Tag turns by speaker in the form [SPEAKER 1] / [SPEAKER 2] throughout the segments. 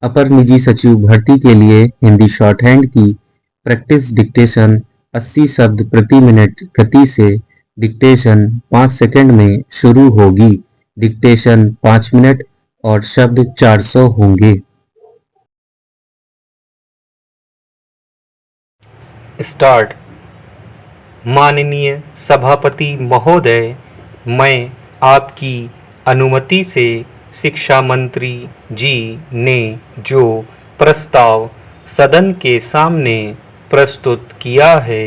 [SPEAKER 1] अपर निजी सचिव भर्ती के लिए हिंदी शॉर्टहैंड की प्रैक्टिस डिक्टेशन 80 शब्द प्रति मिनट गति से डिक्टेशन 5 सेकंड में शुरू होगी। डिक्टेशन 5 मिनट और शब्द 400 होंगे।
[SPEAKER 2] स्टार्ट। माननीय सभापति महोदय, मैं आपकी अनुमति से शिक्षा मंत्री जी ने जो प्रस्ताव सदन के सामने प्रस्तुत किया है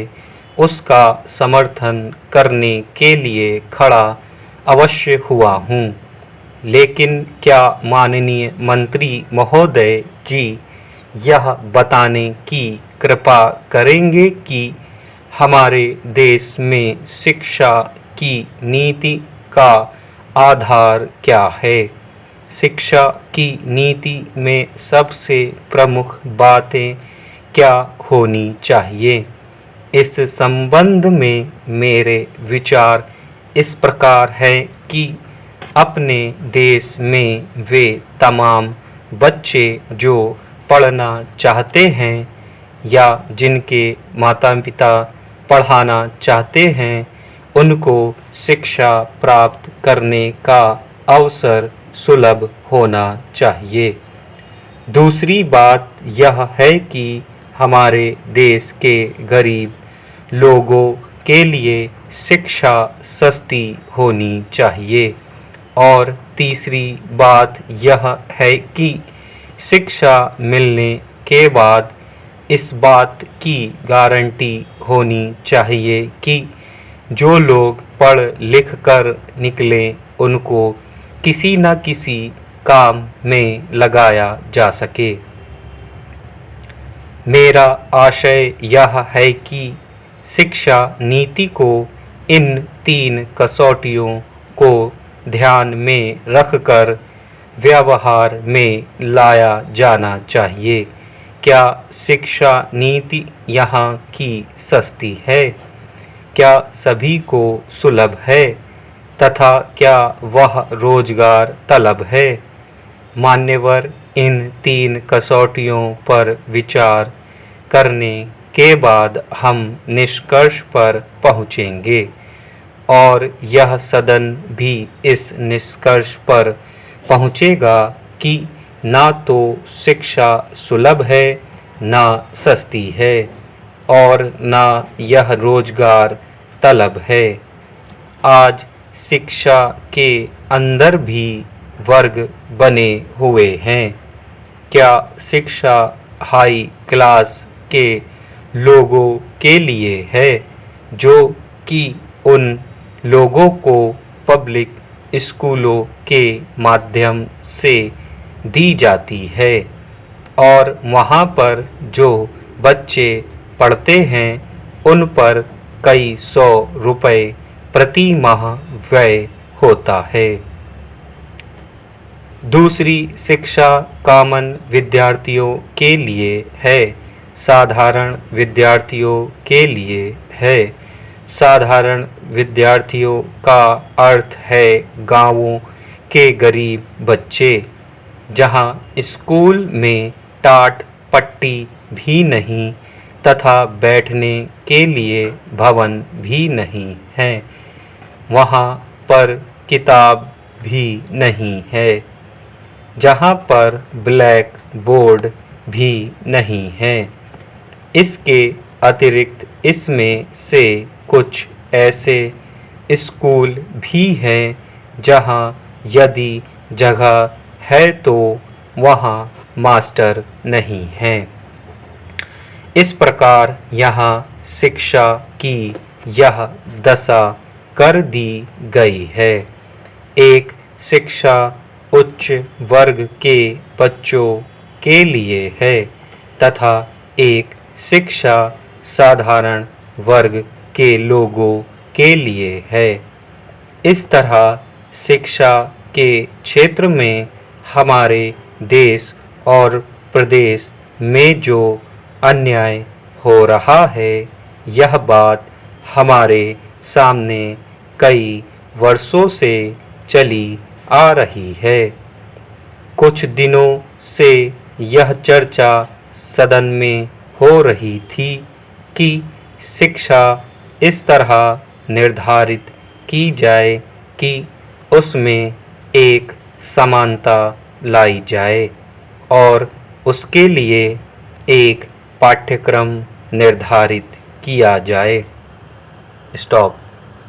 [SPEAKER 2] उसका समर्थन करने के लिए खड़ा अवश्य हुआ हूँ। लेकिन क्या माननीय मंत्री महोदय जी यह बताने की कृपा करेंगे कि हमारे देश में शिक्षा की नीति का आधार क्या है? शिक्षा की नीति में सबसे प्रमुख बातें क्या होनी चाहिए? इस संबंध में मेरे विचार इस प्रकार है कि अपने देश में वे तमाम बच्चे जो पढ़ना चाहते हैं या जिनके माता पिता पढ़ाना चाहते हैं उनको शिक्षा प्राप्त करने का अवसर सुलभ होना चाहिए। दूसरी बात यह है कि हमारे देश के गरीब लोगों के लिए शिक्षा सस्ती होनी चाहिए। और तीसरी बात यह है कि शिक्षा मिलने के बाद इस बात की गारंटी होनी चाहिए कि जो लोग पढ़ लिख कर निकलें उनको किसी न किसी काम में लगाया जा सके। मेरा आशय यह है कि शिक्षा नीति को इन 3 कसौटियों को ध्यान में रखकर व्यवहार में लाया जाना चाहिए। क्या शिक्षा नीति यहाँ की सस्ती है? क्या सभी को सुलभ है? तथा क्या वह रोजगार तलब है? मान्यवर, इन 3 कसौटियों पर विचार करने के बाद हम निष्कर्ष पर पहुँचेंगे और यह सदन भी इस निष्कर्ष पर पहुँचेगा कि ना तो शिक्षा सुलभ है, ना सस्ती है और ना यह रोजगार तलब है। आज शिक्षा के अंदर भी वर्ग बने हुए हैं। क्या शिक्षा हाई क्लास के लोगों के लिए है जो कि उन लोगों को पब्लिक स्कूलों के माध्यम से दी जाती है और वहाँ पर जो बच्चे पढ़ते हैं उन पर कई 100 रुपए प्रति माह व्यय होता है। दूसरी शिक्षा कॉमन विद्यार्थियों के लिए है, साधारण विद्यार्थियों के लिए है। साधारण विद्यार्थियों का अर्थ है गांवों के गरीब बच्चे जहां स्कूल में टाट पट्टी भी नहीं तथा बैठने के लिए भवन भी नहीं है, वहाँ पर किताब भी नहीं है, जहाँ पर ब्लैक बोर्ड भी नहीं है। इसके अतिरिक्त इसमें से कुछ ऐसे स्कूल भी हैं जहाँ यदि जगह है तो वहाँ मास्टर नहीं हैं। इस प्रकार यहाँ शिक्षा की यह दशा कर दी गई है। एक शिक्षा उच्च वर्ग के बच्चों के लिए है तथा एक शिक्षा साधारण वर्ग के लोगों के लिए है। इस तरह शिक्षा के क्षेत्र में हमारे देश और प्रदेश में जो अन्याय हो रहा है, यह बात हमारे सामने कई वर्षों से चली आ रही है। कुछ दिनों से यह चर्चा सदन में हो रही थी कि शिक्षा इस तरह निर्धारित की जाए कि उसमें एक समानता लाई जाए और उसके लिए एक पाठ्यक्रम निर्धारित किया जाए। स्टॉप।